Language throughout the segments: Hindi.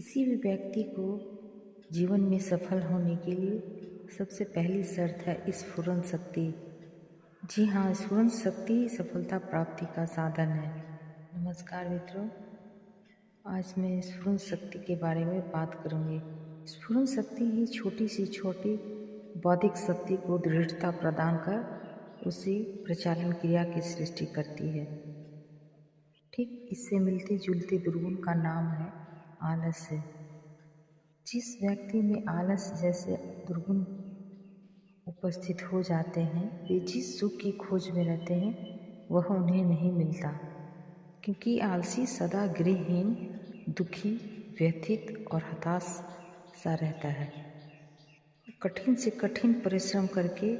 किसी भी व्यक्ति को जीवन में सफल होने के लिए सबसे पहली शर्त है स्फुरन शक्ति। जी हाँ, स्फुरन शक्ति ही सफलता प्राप्ति का साधन है। नमस्कार मित्रों, आज मैं स्फुरन शक्ति के बारे में बात करूँगी। स्फुरन शक्ति ही छोटी सी छोटी बौद्धिक शक्ति को दृढ़ता प्रदान कर उसे प्रचालन क्रिया की सृष्टि करती है। ठीक इससे मिलते जुलते दुर्गुण का नाम है आलस्य। जिस व्यक्ति में आलस जैसे दुर्गुण उपस्थित हो जाते हैं, वे जिस सुख की खोज में रहते हैं वह उन्हें नहीं मिलता, क्योंकि आलसी सदा गृहहीन, दुखी, व्यथित और हताश सा रहता है। कठिन से कठिन परिश्रम करके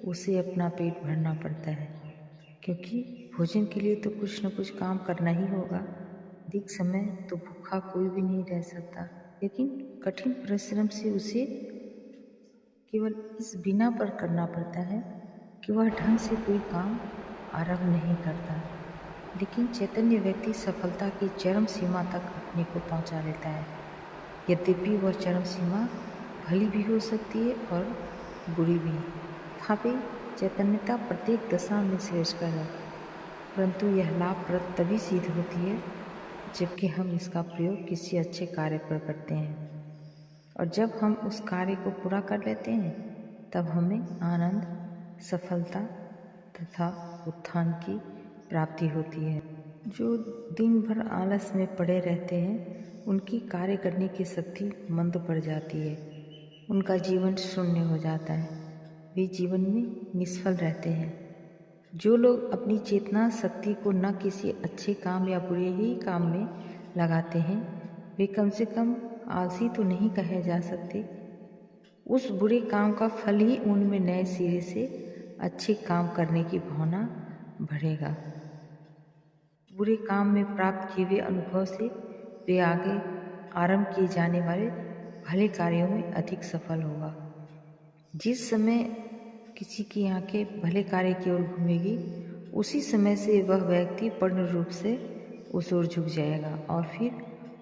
उसे अपना पेट भरना पड़ता है, क्योंकि भोजन के लिए तो कुछ न कुछ काम करना ही होगा। अधिक समय तो भूखा कोई भी नहीं रह सकता, लेकिन कठिन परिश्रम से उसे केवल इस बिना पर करना पड़ता है कि वह ढंग से कोई काम आरंभ नहीं करता। लेकिन चैतन्य व्यक्ति सफलता की चरम सीमा तक अपने को पहुंचा लेता है। यद्यपि वह चरम सीमा भली भी हो सकती है और बुरी भी। तथापि चैतन्यता प्रत्येक दशा में श्रेष्ठ है, परंतु यह लाभप्रद तभी सिद्ध होती है जबकि हम इसका प्रयोग किसी अच्छे कार्य पर करते हैं, और जब हम उस कार्य को पूरा कर लेते हैं तब हमें आनंद, सफलता तथा उत्थान की प्राप्ति होती है। जो दिन भर आलस में पड़े रहते हैं उनकी कार्य करने की शक्ति मंद पड़ जाती है, उनका जीवन शून्य हो जाता है, वे जीवन में निष्फल रहते हैं। जो लोग अपनी चेतना शक्ति को न किसी अच्छे काम या बुरे ही काम में लगाते हैं, वे कम से कम आलसी तो नहीं कहे जा सकते। उस बुरे काम का फल ही उनमें नए सिरे से अच्छे काम करने की भावना बढ़ेगा। बुरे काम में प्राप्त किए हुए अनुभव से वे आगे आरंभ किए जाने वाले भले कार्यों में अधिक सफल होगा। जिस समय किसी की आंखें भले कार्य की ओर घूमेगी, उसी समय से वह व्यक्ति पूर्ण रूप से उस ओर झुक जाएगा और फिर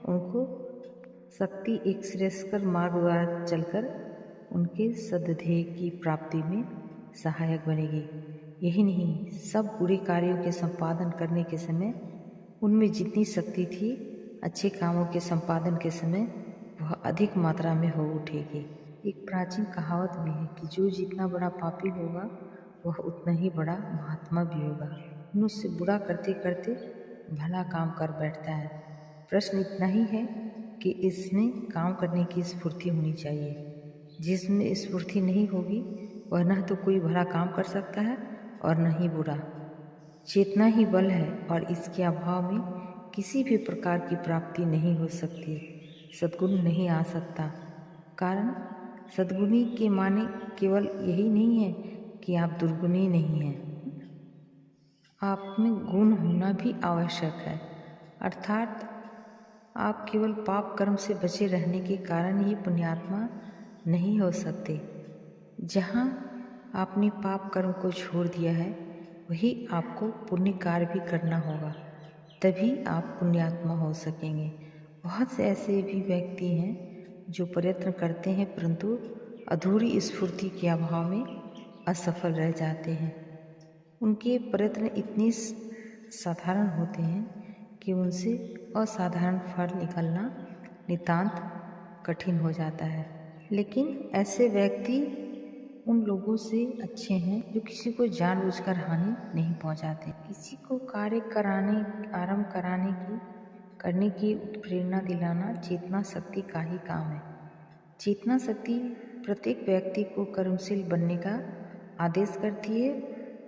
उनको शक्ति एक श्रेष्ठकर मार्ग द्वारा चलकर उनके सद्ध्येय की प्राप्ति में सहायक बनेगी। यही नहीं, सब बुरे कार्यों के संपादन करने के समय उनमें जितनी शक्ति थी, अच्छे कामों के संपादन के समय वह अधिक मात्रा में हो उठेगी। एक प्राचीन कहावत भी है कि जो जितना बड़ा पापी होगा वह उतना ही बड़ा महात्मा भी होगा। मनुष्य बुरा करते करते भला काम कर बैठता है। प्रश्न इतना ही है कि इसमें काम करने की स्फूर्ति होनी चाहिए। जिसमें स्फूर्ति नहीं होगी वह न तो कोई भला काम कर सकता है और न ही बुरा। चेतना ही बल है और इसके अभाव में किसी भी प्रकार की प्राप्ति नहीं हो सकती, सद्गुण नहीं आ सकता। कारण सद्गुणी के माने केवल यही नहीं है कि आप दुर्गुणी नहीं हैं, आप में गुण होना भी आवश्यक है। अर्थात आप केवल पाप कर्म से बचे रहने के कारण ही पुण्यात्मा नहीं हो सकते। जहाँ आपने पाप कर्म को छोड़ दिया है वही आपको पुण्य कार्य भी करना होगा, तभी आप पुण्यात्मा हो सकेंगे। बहुत से ऐसे भी व्यक्ति हैं जो प्रयत्न करते हैं परंतु अधूरी स्फूर्ति के अभाव में असफल रह जाते हैं। उनके प्रयत्न इतने साधारण होते हैं कि उनसे असाधारण फल निकलना नितांत कठिन हो जाता है। लेकिन ऐसे व्यक्ति उन लोगों से अच्छे हैं जो किसी को जानबूझकर हानि नहीं पहुंचाते। किसी को कार्य आरंभ करने की प्रेरणा दिलाना चेतना शक्ति का ही काम है। चेतना शक्ति प्रत्येक व्यक्ति को कर्मशील बनने का आदेश करती है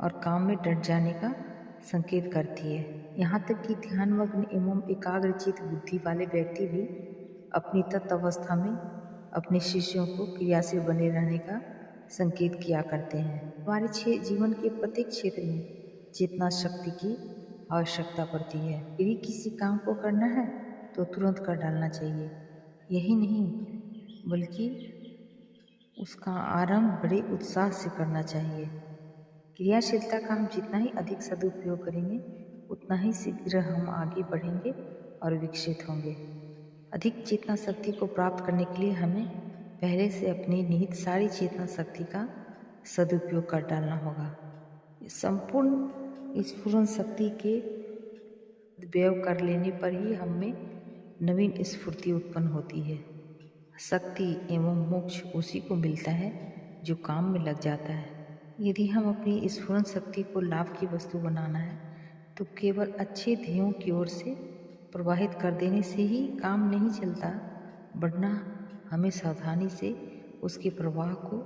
और काम में डट जाने का संकेत करती है। यहाँ तक कि ध्यानमग्न एवं एकाग्रचित बुद्धि वाले व्यक्ति भी अपनी तत्वस्था में अपने शिष्यों को क्रियाशील बने रहने का संकेत किया करते हैं। हमारे जीवन के प्रत्येक क्षेत्र में चेतना शक्ति की आवश्यकता पड़ती है। यदि किसी काम को करना है तो तुरंत कर डालना चाहिए। यही नहीं बल्कि उसका आरंभ बड़े उत्साह से करना चाहिए। क्रियाशीलता का हम जितना ही अधिक सदुपयोग करेंगे उतना ही शीघ्र हम आगे बढ़ेंगे और विकसित होंगे। अधिक चेतना शक्ति को प्राप्त करने के लिए हमें पहले से अपनी निहित सारी चेतना शक्ति का सदुपयोग कर डालना होगा। संपूर्ण स्फुरन शक्ति के व्यय कर लेने पर ही हमें नवीन स्फूर्ति उत्पन्न होती है। शक्ति एवं मोक्ष उसी को मिलता है जो काम में लग जाता है। यदि हम अपनी स्फुरन शक्ति को लाभ की वस्तु बनाना है तो केवल अच्छे ध्येयों की ओर से प्रवाहित कर देने से ही काम नहीं चलता, वरना हमें सावधानी से उसके प्रवाह को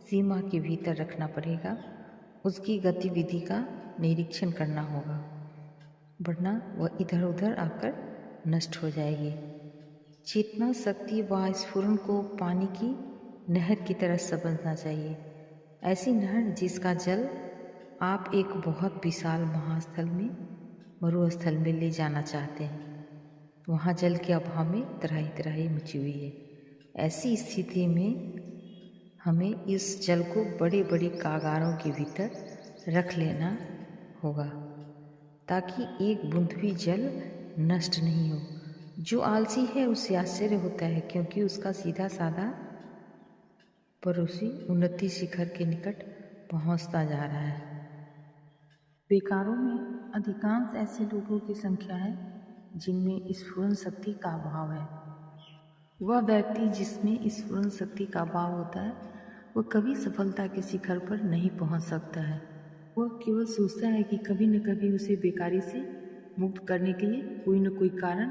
सीमा के भीतर रखना पड़ेगा। उसकी गतिविधि का निरीक्षण करना होगा, वरना वह इधर उधर आकर नष्ट हो जाएगी। चेतना शक्ति व स्फुरन को पानी की नहर की तरह समझना चाहिए। ऐसी नहर जिसका जल आप एक बहुत विशाल महास्थल में मरुस्थल में ले जाना चाहते हैं, वहाँ जल के अभाव में तराही तराही मची हुई है। ऐसी स्थिति में हमें इस जल को बड़े बड़े कागारों के भीतर रख लेना होगा ताकि एक बूंद भी जल नष्ट नहीं हो। जो आलसी है उससे आश्चर्य होता है, क्योंकि उसका सीधा साधा पड़ोसी उन्नति शिखर के निकट पहुंचता जा रहा है। बेकारों में अधिकांश ऐसे लोगों की संख्या है जिनमें स्फुरन शक्ति का अभाव है। वह व्यक्ति जिसमें स्फुरन शक्ति का अभाव होता है वह कभी सफलता के शिखर पर नहीं पहुंच सकता है। वह केवल सोचता है कि कभी न कभी उसे बेकारी से मुक्त करने के लिए कोई न कोई कारण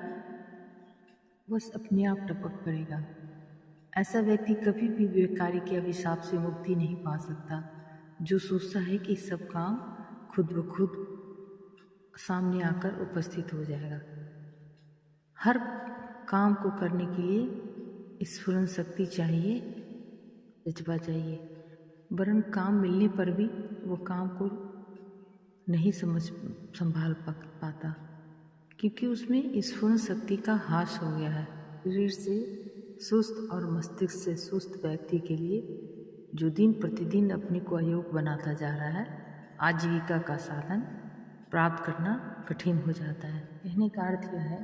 बस अपने आप टपक पड़ेगा। ऐसा व्यक्ति कभी भी बेकारी के अभिशाप से मुक्ति नहीं पा सकता, जो सोचता है कि सब काम खुद ब खुद सामने आकर उपस्थित हो जाएगा। हर काम को करने के लिए स्फुरन शक्ति चाहिए, जज्बा चाहिए, वरन काम मिलने पर भी वो काम को नहीं संभाल पाता, क्योंकि उसमें स्फुरन शक्ति का ह्रास हो गया है। शरीर से सुस्त और मस्तिष्क से सुस्त व्यक्ति के लिए जो दिन प्रतिदिन अपने को अयोग्य बनाता जा रहा है, आजीविका का साधन प्राप्त करना कठिन हो जाता है। कहने का अर्थ यह है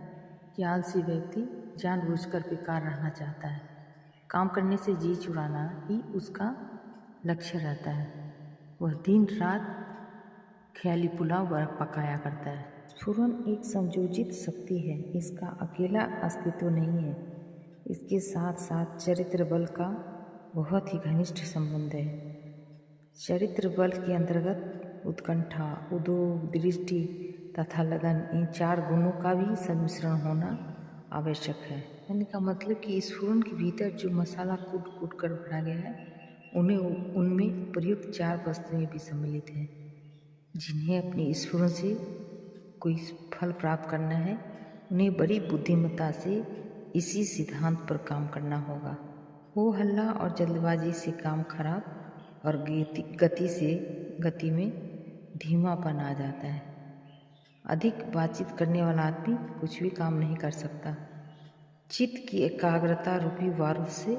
कि आलसी व्यक्ति जानबूझकर बेकार रहना चाहता है। काम करने से जी चुराना ही उसका लक्ष्य रहता है। वह दिन रात ख्याली पुलाव पकाया करता है। स्फुरन एक संयोजित शक्ति है, इसका अकेला अस्तित्व नहीं है। इसके साथ साथ चरित्र बल का बहुत ही घनिष्ठ संबंध है। चरित्र बल के अंतर्गत उत्कंठा, उद्योग, दृष्टि तथा लगन, इन 4 गुणों का भी सम्मिश्रण होना आवश्यक है। कहने का मतलब कि स्फुरन के भीतर जो मसाला कूट कूट कर भरा गया है, उनमें प्रयुक्त 4 वस्तुएं भी सम्मिलित हैं, जिन्हें अपनी स्फुरन से कोई फल प्राप्त करना है। उन्हें बड़ी बुद्धिमत्ता से इसी सिद्धांत पर काम करना होगा। हो हल्ला और जल्दबाजी से काम खराब और गति में धीमापन आ जाता है। अधिक बातचीत करने वाला आदमी कुछ भी काम नहीं कर सकता। चित्त की एकाग्रता रूपी बारूद से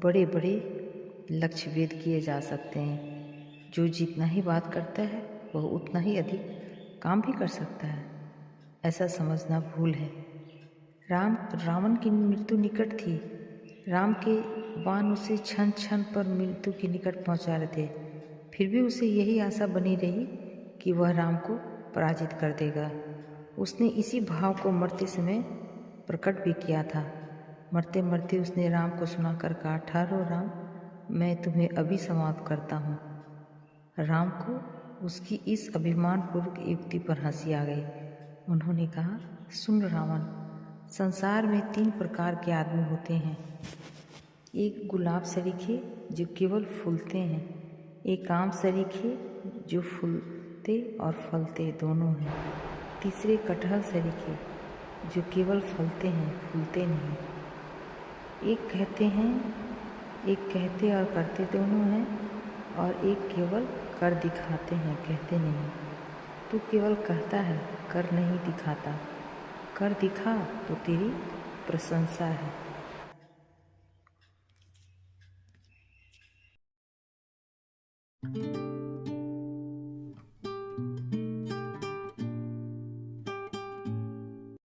बड़े बड़े लक्ष्य भेद किए जा सकते हैं। जो जितना ही बात करता है वह उतना ही अधिक काम भी कर सकता है, ऐसा समझना भूल है। रावण की मृत्यु निकट थी। राम के बाण उसे क्षण क्षण पर मृत्यु के निकट पहुंचा रहे थे, फिर भी उसे यही आशा बनी रही कि वह राम को पराजित कर देगा। उसने इसी भाव को मरते समय प्रकट भी किया था। मरते मरते उसने राम को सुनाकर कहा, ठहरो राम, मैं तुम्हें अभी समाप्त करता हूँ। राम को उसकी इस अभिमानपूर्वक युक्ति पर हंसी आ गई। उन्होंने कहा, सुन रावण, संसार में 3 प्रकार के आदमी होते हैं। एक गुलाब सरीखे जो केवल फूलते हैं, एक आम सरीखे जो फूलते और फलते दोनों हैं, तीसरे कटहल सरीखे जो केवल फलते हैं, फूलते नहीं। एक कहते और करते दोनों हैं, और एक केवल कर दिखाते हैं, कहते नहीं। तू केवल कहता है, कर नहीं दिखाता। कर दिखा तो तेरी प्रशंसा है।